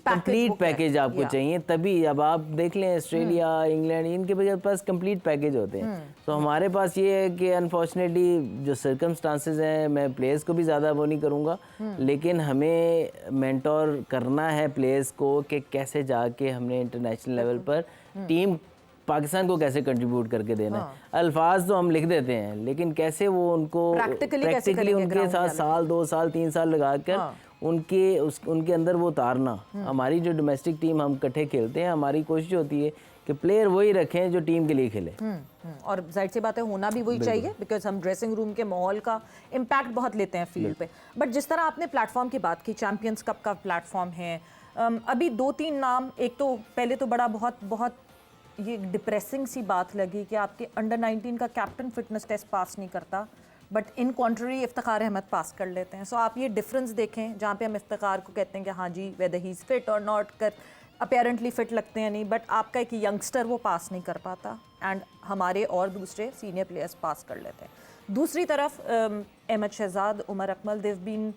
पैकेज आपको चाहिए। तभी अब आप देख लें ऑस्ट्रेलिया, इंग्लैंड, इनके पास कंप्लीट पैकेज होते हैं। तो हमारे पास ये है कि अनफॉर्चुनेटली जो सर्कमस्टांसेस हैं, मैं प्लेयर्स को भी ज़्यादा वो नहीं करूँगा, लेकिन हमें मेंटोर करना है प्लेयर्स को कि कैसे जाके हमने इंटरनेशनल लेवल पर टीम पाकिस्तान को कैसे कंट्रीब्यूट करके देना है। अल्फाज तो हम लिख देते हैं, लेकिन कैसे वो उनको प्रैक्टिकली उनके साथ साल 2 साल 3 साल लगाकर उनके अंदर वो उतारना। हमारी जो डोमेस्टिक टीम हम इकट्ठे खेलते हैं, हमारी कोशिश होती है कि प्लेयर वही रखें जो टीम के लिए खेले, और जाहिर सी बात है होना भी वही चाहिए, बिकॉज हम ड्रेसिंग रूम के माहौल का इम्पैक्ट बहुत लेते हैं फील्ड पे। बट जिस तरह आपने प्लेटफॉर्म की बात की, चैंपियंस कप का प्लेटफॉर्म है, अभी 2-3 नाम, एक तो पहले तो बड़ा बहुत ये डिप्रेसिंग सी बात लगी कि आपके अंडर 19 का कैप्टन फिटनेस टेस्ट पास नहीं करता, but in contrary Iftikhar Ahmed pass कर लेते हैं। सो आप ये डिफरेंस देखें, जहाँ पे हम इफ्तिखार को कहते हैं कि हाँ जी वेदर ही इज़ फिट और नॉट कर, अपेरेंटली फिट लगते हैं नहीं, बट आपका एक यंगस्टर वो पास नहीं कर पाता एंड हमारे और दूसरे सीनियर प्लेयर्स पास कर लेते हैं। दूसरी तरफ Ahmed Shehzad, Umar Akmal, they've been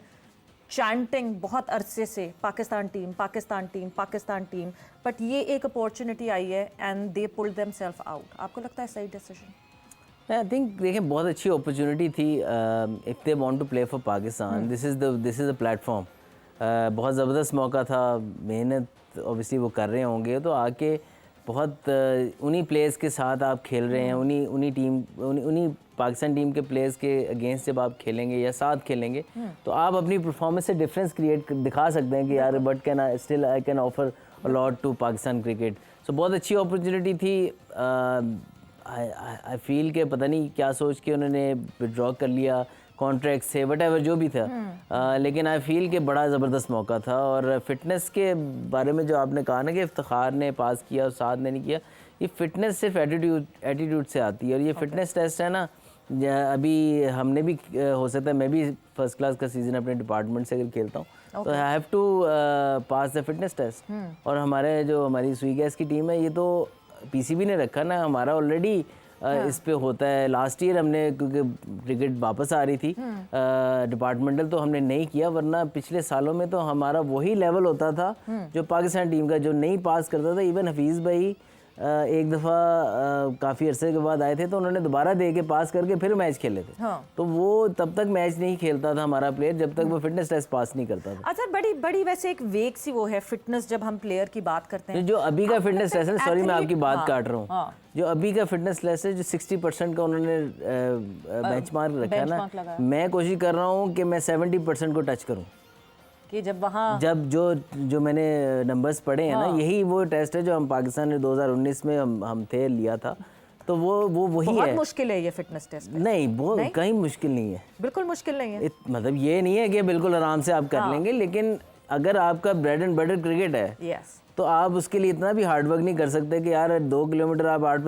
chanting बहुत अरसे से Pakistan team Pakistan team Pakistan team, but ये एक अपॉर्चुनिटी आई है and they pulled themself out. आपको लगता है सही डिसीजन? आई थिंक देखिए बहुत अच्छी अपॉर्चुनिटी थी। If they want to play for Pakistan, this is the platform. बहुत ज़बरदस्त मौका था, मेहनत ऑब्वियसली वो कर रहे होंगे, तो आके बहुत उन्हीं प्लेयर्स के साथ आप खेल रहे हैं, उन्हीं पाकिस्तान टीम के प्लेयर्स के अगेंस्ट जब आप खेलेंगे या साथ खेलेंगे तो आप अपनी परफॉर्मेंस से डिफरेंस दिखा सकते हैं कि यार but can I can offer a lot to Pakistan cricket. So बहुत अच्छी अपॉर्चुनिटी थी। आई फील के पता नहीं क्या सोच के उन्होंने विड्रॉ कर लिया कॉन्ट्रैक्ट से, वट एवर जो भी था, लेकिन आई फील के बड़ा ज़बरदस्त मौका था। और फिटनेस के बारे में जो आपने कहा ना कि इफ्तिखार ने पास किया और साथ ने नहीं किया, ये फिटनेस सिर्फ एटीट्यूड से आती है। और ये फिटनेस टेस्ट है ना, अभी हमने भी हो सकता है मैं भी फर्स्ट क्लास का सीज़न अपने डिपार्टमेंट से अगर खेलता हूँ तो I have to pass the fitness test. और हमारी सुई गैस की टीम है, ये तो पीसीबी ने रखा ना, हमारा ऑलरेडी इस पे होता है। लास्ट ईयर हमने क्योंकि क्रिकेट वापस आ रही थी डिपार्टमेंटल, तो हमने नहीं किया, वरना पिछले सालों में तो हमारा वही लेवल होता था जो पाकिस्तान टीम का जो नहीं पास करता था। इवन हफीज़ भाई एक दफ़ा काफ़ी अरसे के बाद आए थे तो उन्होंने दोबारा दे के पास करके फिर मैच खेले थे। तो वो तब तक मैच नहीं खेलता था हमारा प्लेयर जब तक वो फिटनेस टेस्ट पास नहीं करता था। अच्छा, बड़ी वैसे एक वेग सी वो है फिटनेस जब हम प्लेयर की बात करते हैं। जो अभी का फिटनेस टेस्ट है, सॉरी मैं आपकी बात काट रहा हूँ, जो अभी का फिटनेस टेस्ट है जो 60% का उन्होंने बेंचमार्क रखा है ना, मैं कोशिश कर रहा हूँ कि मैं 70% को टच करूँ। कि जब जो मैंने नंबर्स पढ़े हैं ना, यही वो टेस्ट है जो हम पाकिस्तान ने 2019 में हम थे लिया था, तो वो वही है। बहुत मुश्किल है ये फिटनेस टेस्ट। नहीं, वो कहीं मुश्किल नहीं है, बिल्कुल मुश्किल नहीं है। मतलब ये नहीं है कि बिल्कुल आराम से आप कर लेंगे, लेकिन अगर आपका ब्रेड एंड बटर क्रिकेट है तो आप उसके लिए इतना भी हार्ड वर्क नहीं कर सकते कि यार 2 किलोमीटर आप 8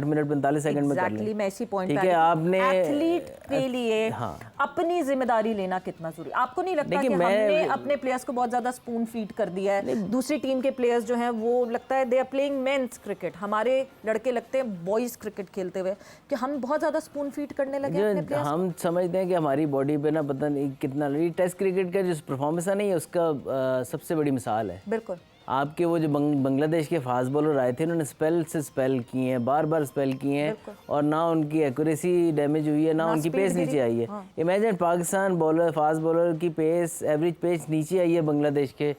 मिनट 45 सेकंड में कर लें। मैं इसी पॉइंट ठीक है, आपने एथलीट के लिए अपनी जिम्मेदारी लेना कितना जरूरी। आपको नहीं लगता कि हमने अपने प्लेयर्स को बहुत ज्यादा स्पून फीड कर दिया है? दूसरी टीम के प्लेयर्स जो हैं वो लगता है they are playing men's cricket, हमारे लड़के लगते हैं बॉयज क्रिकेट खेलते हुए, कि हम बहुत ज्यादा स्पून फीड करने लगे अपने प्लेयर्स। हम समझते हैं कि हमारी बॉडी पे ना पता नहीं कितना, टेस्ट क्रिकेट का जो परफॉर्मेंस है नहीं है उसका सबसे बड़ी मिसाल है। बिल्कुल, आपके वो जो बांग्लादेश के फास्ट बॉलर आए थे, उन्होंने स्पेल से स्पेल किए हैं, बार स्पेल किए हैं, और ना उनकी एक्यूरेसी डैमेज हुई है, ना उनकी पेस नीचे आई है। Imagine Pakistan bowler fast bowler की पेस, एवरेज पेस नीचे आई है बांग्लादेश के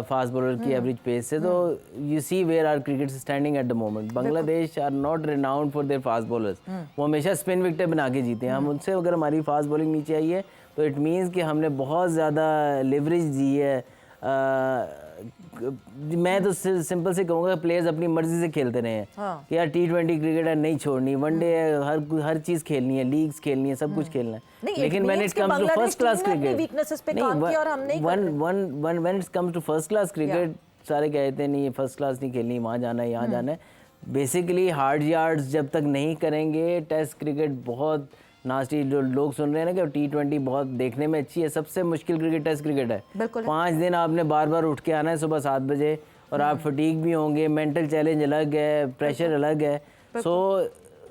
फास्ट बॉलर की एवरेज पेस से। तो you see where our cricket standing at the moment. Bangladesh are not renowned for their fast bowlers, वो हमेशा स्पिन विकेट बना के जीते हैं। हम उनसे अगर हमारी फास्ट बॉलिंग नीचे आई है तो इट मीन्स कि हमने बहुत ज़्यादा लेवरेज दी है। मैं तो सिंपल से कहूँगा प्लेयर्स अपनी मर्जी से खेलते रहे हैं कि यार T20 क्रिकेट है नहीं छोड़नी, वनडे है, हर चीज़ खेलनी है, लीग्स खेलनी है, सब कुछ खेलना है। लेकिन when it comes to first class cricket, when it comes to first class cricket, सारे कहते हैं नहीं फर्स्ट क्लास नहीं खेलनी, वहाँ जाना है, यहाँ जाना है। बेसिकली हार्ड यार्ड्स जब तक नहीं करेंगे, टेस्ट क्रिकेट बहुत नास्टी, जो लोग सुन रहे हैं ना कि T20 बहुत देखने में अच्छी है, सबसे मुश्किल क्रिकेट टेस्ट क्रिकेट है। 5 दिन आपने बार उठ के आना है सुबह 7 बजे, और आप फटीग भी होंगे, मेंटल चैलेंज अलग है, प्रेशर अलग है। सो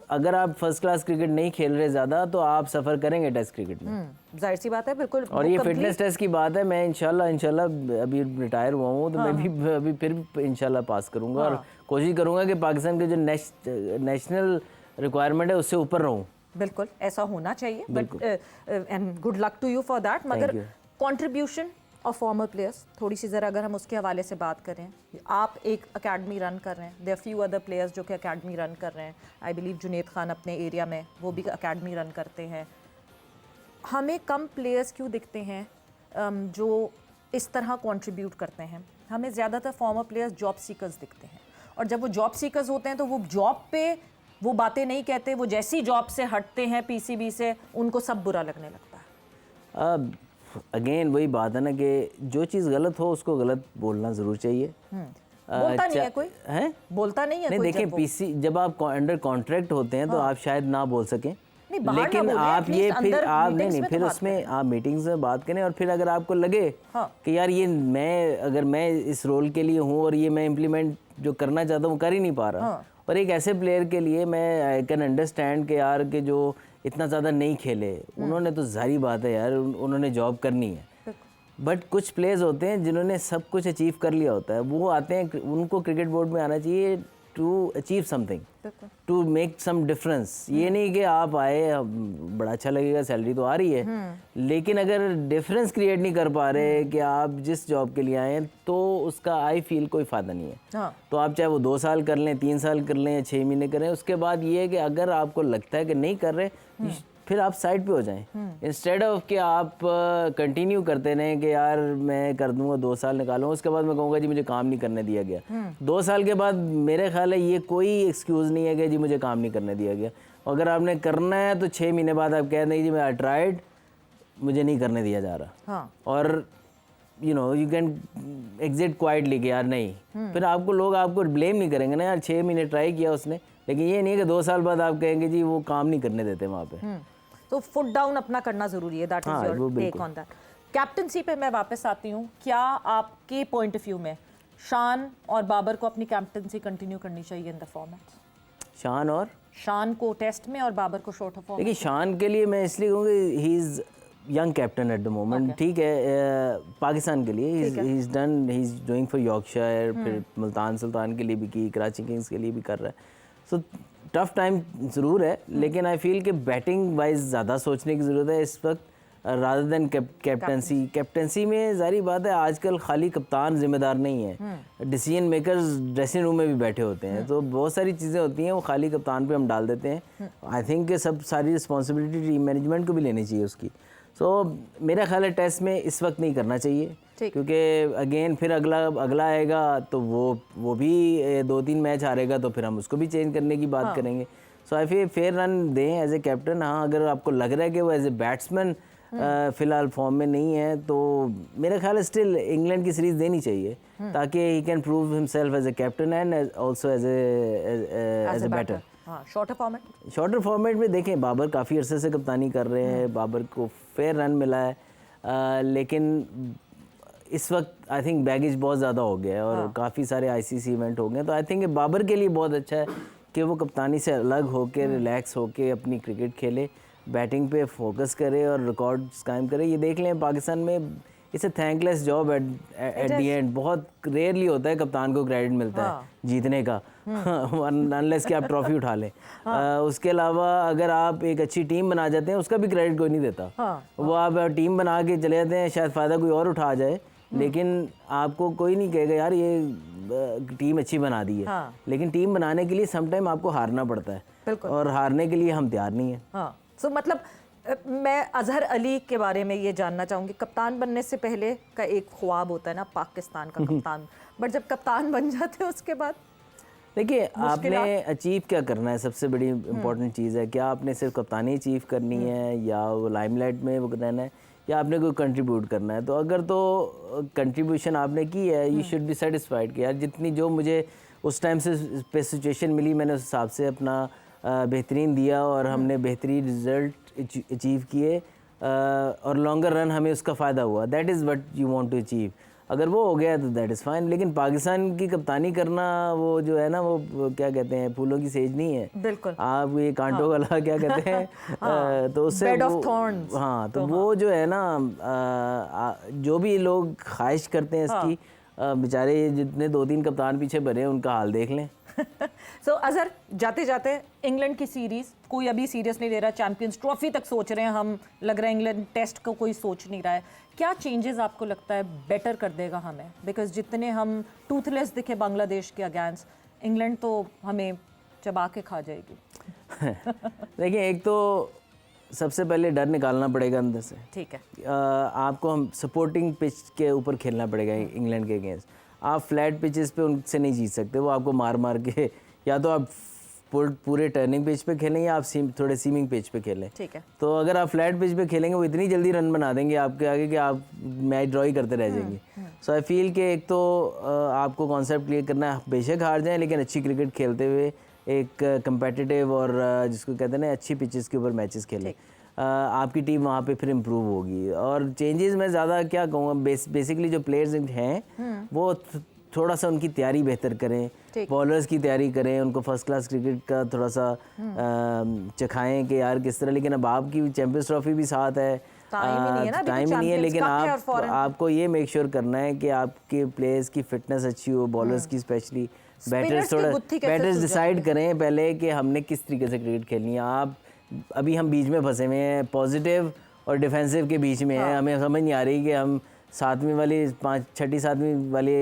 अगर आप फर्स्ट क्लास क्रिकेट नहीं खेल रहे ज़्यादा तो आप सफ़र करेंगे टेस्ट क्रिकेट में, जाहिर सी बात है। बिल्कुल, और ये फिटनेस टेस्ट की बात है। मैं इंशाल्लाह अभी रिटायर हुआ हूँ तो मैं भी अभी फिर इंशाल्लाह पास करूँगा, और कोशिश करूँगा कि पाकिस्तान के जो नेशनल रिक्वायरमेंट है उससे ऊपर रहूँ। बिल्कुल ऐसा होना चाहिए, but and good luck to you for that. मगर कंट्रीब्यूशन ऑफ फॉर्मर प्लेयर्स, थोड़ी सी ज़रा अगर हम उसके हवाले से बात करें, आप एक अकेडमी रन कर रहे हैं, देयर फ्यू अदर प्लेयर्स जो कि अकेडमी रन कर रहे हैं। आई बिलीव जुनेद खान अपने एरिया में वो भी अकेडमी रन करते हैं। हमें कम प्लेयर्स क्यों दिखते हैं जो इस तरह कंट्रीब्यूट करते हैं? हमें ज़्यादातर फॉर्मर प्लेयर्स जॉब सीकर्स दिखते हैं, और जब वो जॉब सीकर्स होते हैं तो वो जॉब पे वो बातें नहीं कहते, वो जैसी जॉब से हटते हैं पीसीबी से, उनको सब बुरा लगने लगता है। अगेन वही बात है ना कि जो चीज़ गलत हो उसको गलत बोलना ज़रूर चाहिए। बोलता नहीं है कोई, बोलता नहीं है नहीं, कोई। देखिए जब आप अंडर कॉन्ट्रैक्ट होते हैं तो आप शायद ना बोल सकें, बाहर ना लेकिन बोलें, आप at ये least फिर अंदर आप meetings नहीं में तो फिर बात उसमें आप मीटिंग्स में बात करें और फिर अगर आपको लगे हाँ। कि यार ये अगर मैं इस रोल के लिए हूँ और ये मैं इम्प्लीमेंट जो करना चाहता हूँ कर ही नहीं पा रहा, हाँ। और एक ऐसे प्लेयर के लिए मैं आई कैन अंडरस्टैंड कि यार कि जो इतना ज़्यादा नहीं खेले उन्होंने तो जाहिर बात है यार उन्होंने जॉब करनी है। बट कुछ प्लेयर्स होते हैं जिन्होंने सब कुछ अचीव कर लिया होता है, वो आते हैं, उनको क्रिकेट बोर्ड में आना चाहिए to achieve something, to make some difference. ये नहीं कि आप आए बड़ा अच्छा लगेगा, सैलरी तो आ रही है, लेकिन अगर डिफरेंस क्रिएट नहीं कर पा रहे कि आप जिस जॉब के लिए आए हैं, तो उसका आई फील कोई फ़ायदा नहीं है। हाँ। तो आप चाहे वो 2 साल कर लें, 3 साल कर लें या 6 महीने करें, उसके बाद ये है कि अगर आपको लगता है कि नहीं कर रहे, फिर आप साइड पे हो जाएं, इंस्टेड ऑफ कि आप कंटिन्यू करते रहें कि यार मैं कर दूंगा, 2 साल निकालूंगा, उसके बाद मैं कहूँगा जी मुझे काम नहीं करने दिया गया। 2 साल के बाद मेरे ख्याल है ये कोई एक्सक्यूज़ नहीं है कि जी मुझे काम नहीं करने दिया गया। अगर आपने करना है तो 6 महीने बाद आप कह दें जी मैं आई ट्राइड, मुझे नहीं करने दिया जा रहा। हाँ। और यू कैन एग्जिट क्वाइटली कि यार नहीं, फिर आपको लोग आपको ब्लेम नहीं करेंगे ना, यार 6 महीने ट्राई किया उसने, लेकिन ये नहीं कि 2 साल बाद आप कहेंगे जी वो काम नहीं करने देते वहाँ पे। तो फुट डाउन अपना करना जरूरी है, that is your take on that. Captaincy पे मैं वापस आती हूँ, क्या आपके पॉइंट ऑफ व्यू में शान और बाबर को अपनी कैप्टनसी कंटिन्यू करनी चाहिए इन द फॉर्मेट? शान को टेस्ट में और बाबर को शॉर्ट ऑफ फॉर्मेट? देखिए शान के लिए मैं इसलिए कहूँगी he is young captain eight the moment, ठीक है, पाकिस्तान के लिए he is doing for Yorkshire, फिर मुल्तान सुल्तान के लिए भी की, कराची किंग्स के लिए भी कर रहा है। सो टफ टाइम ज़रूर है, लेकिन आई फील कि बैटिंग वाइज ज़्यादा सोचने की ज़रूरत है इस वक्त रादर देन कैप्टनसी में। जारी बात है आजकल खाली कप्तान जिम्मेदार नहीं है, डिसीजन मेकर्स ड्रेसिंग रूम में भी बैठे होते हैं, तो बहुत सारी चीज़ें होती हैं वो खाली कप्तान पे हम डाल देते हैं। आई थिंक कि सब सारी रिस्पॉन्सिबिलिटी टीम मैनेजमेंट को भी लेनी चाहिए उसकी। मेरा ख्याल है टेस्ट में इस वक्त नहीं करना चाहिए, क्योंकि अगेन फिर अगला आएगा तो वो भी 2-3 मैच हारेगा, तो फिर हम उसको भी चेंज करने की बात करेंगे। सो आई फील फेयर रन दें एज ए कैप्टन। हाँ, अगर आपको लग रहा है कि वो एज ए बैट्समैन फिलहाल फॉर्म में नहीं है, तो मेरा ख्याल है स्टिल इंग्लैंड की सीरीज देनी चाहिए, ताकि he can prove himself as a captain and also as a batter. Shorter format में देखें बाबर काफ़ी अरसे से कप्तानी कर रहे हैं, बाबर को फेयर रन मिला है, लेकिन इस वक्त आई थिंक बैगेज बहुत ज़्यादा हो गया है और काफ़ी सारे आईसीसी इवेंट हो गए, तो आई थिंक बाबर के लिए बहुत अच्छा है कि वो कप्तानी से अलग होकर रिलैक्स होकर अपनी क्रिकेट खेले, बैटिंग पे फोकस करे और रिकॉर्ड्स कायम करे। ये देख लें पाकिस्तान में it's a thankless job at the and, बहुत रेयरली होता है कप्तान को क्रेडिट मिलता है जीतने का, अनलेस कि आप ट्रॉफी उठा लें। उसके अलावा अगर आप एक अच्छी टीम बना जाते हैं उसका भी क्रेडिट कोई नहीं देता। वो आप टीम बना के चले जाते हैं, शायद फ़ायदा कोई और उठा जाए, लेकिन आपको कोई नहीं कहेगा यार ये टीम अच्छी बना दी है। लेकिन टीम बनाने के लिए समटाइम आपको हारना पड़ता है, और हारने के लिए हम तैयार नहीं हैं। सो मतलब मैं अजहर अली के बारे में ये जानना चाहूँगी, कप्तान बनने से पहले का एक ख्वाब होता है ना पाकिस्तान का कप्तान, बट जब कप्तान बन जाते हैं उसके बाद देखिए आपने अचीव क्या करना है, सबसे बड़ी इम्पोर्टेंट चीज़ है, क्या आपने सिर्फ कप्तानी अचीव करनी है या वो लाइमलाइट में वो रहना है, या आपने कोई कंट्रीब्यूट करना है। तो अगर तो कंट्रीब्यूशन आपने की है, यू शुड बी सेटिस्फाइड कि यार जितनी जो मुझे उस टाइम से पे सिचुएशन मिली मैंने उस हिसाब से अपना बेहतरीन दिया और हमने बेहतरीन रिजल्ट अचीव किए, और लॉन्गर रन हमें उसका फ़ायदा हुआ। That is what you want to achieve. अगर वो हो गया तो दैट इज़ फाइन, लेकिन पाकिस्तान की कप्तानी करना वो जो है ना, वो क्या कहते हैं, फूलों की सेज नहीं है, बिल्कुल आप ये कांटों वाला क्या कहते हैं, तो उससे बेड ऑफ थॉर्न्स। हाँ, तो वो जो है ना, जो भी लोग ख्वाहिश करते हैं इसकी, बेचारे जितने 2-3 कप्तान पीछे बने उनका हाल देख लें। सो अजहर, जाते जाते इंग्लैंड की सीरीज कोई अभी सीरियस नहीं ले रहा, चैंपियंस ट्रॉफी तक सोच रहे हैं हम, लग रहा है इंग्लैंड टेस्ट को कोई सोच नहीं रहा है। क्या चेंजेस आपको लगता है बेटर कर देगा हमें, बिकॉज जितने हम टूथलेस दिखे बांग्लादेश के अगेंस्ट, इंग्लैंड तो हमें चबा के खा जाएगी। देखिए एक तो सबसे पहले डर निकालना पड़ेगा अंदर से, ठीक है, आपको हम सपोर्टिंग पिच के ऊपर खेलना पड़ेगा इंग्लैंड के अगेंस्ट। आप फ्लैट पिचेस पे उनसे नहीं जीत सकते, वो आपको मार मार के, या तो आप पूरे टर्निंग पिच पे खेलें या आप थोड़े सीमिंग पिच पे खेलें, ठीक है। तो अगर आप फ्लैट पिच पे खेलेंगे वो इतनी जल्दी रन बना देंगे आपके आगे कि आप मैच ड्रॉ ही करते रह जाएंगे। सो आई फील कि एक तो आपको कॉन्सेप्ट क्लियर करना है, बेशक हार जाएं लेकिन अच्छी क्रिकेट खेलते हुए एक competitive और जिसको कहते हैं ना अच्छी पिचेस के ऊपर मैचेस खेलें, आपकी टीम वहाँ पे फिर इम्प्रूव होगी। और चेंजेस मैं ज़्यादा क्या कहूँगा, बेसिकली जो प्लेयर्स हैं वो थोड़ा सा उनकी तैयारी बेहतर करें, बॉलर्स की तैयारी करें, उनको फर्स्ट क्लास क्रिकेट का थोड़ा सा चखाएं कि यार किस तरह। लेकिन अब आपकी चैंपियंस ट्रॉफी भी साथ है, टाइम ही नहीं है, लेकिन आपको ये मेक श्योर करना है कि आपके प्लेयर्स की फिटनेस अच्छी हो, बॉलर्स की स्पेशली। बैटर्स डिसाइड करें पहले कि हमने किस तरीके से क्रिकेट खेलनी है। आप अभी हम बीच में फंसे हुए हैं, पॉजिटिव और डिफेंसिव के बीच में है। हमें समझ नहीं आ रही कि हम सातवीं वाली छठी सातवीं वाली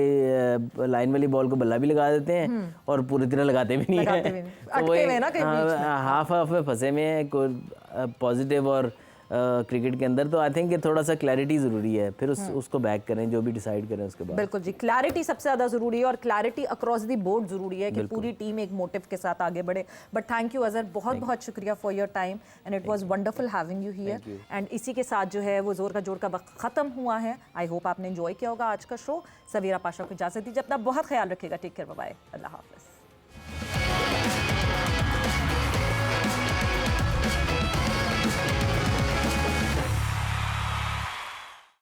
लाइन वाली बॉल को बल्ला भी लगा देते हैं और पूरी तरह लगाते भी नहीं है। तो हाफ हाफ में फंसे हुए हैं पॉजिटिव और क्रिकेट के अंदर। तो आई थिंक थोड़ा सा क्लैरिटी ज़रूरी है, फिर उसको बैक करें जो भी डिसाइड करें उसके बाद। बिल्कुल जी, क्लैरिटी सबसे ज़्यादा ज़रूरी है और क्लैरिटी अक्रॉस दी बोर्ड ज़रूरी है कि पूरी टीम एक मोटिव के साथ आगे बढ़े। बट थैंक यू अजहर, बहुत बहुत शुक्रिया for your time and it was wonderful having you here. And इसी के साथ जो है वो जोर का जोड़ का वक्त ख़त्म हुआ है। आई होप आपने एंजॉय किया होगा आज का शो। सवीरा पाशा को इजाज़त दीजिए, अपना बहुत ख्याल रखिएगा। टेक केयर, बाय बाय, अल्लाह हाफ़िज़।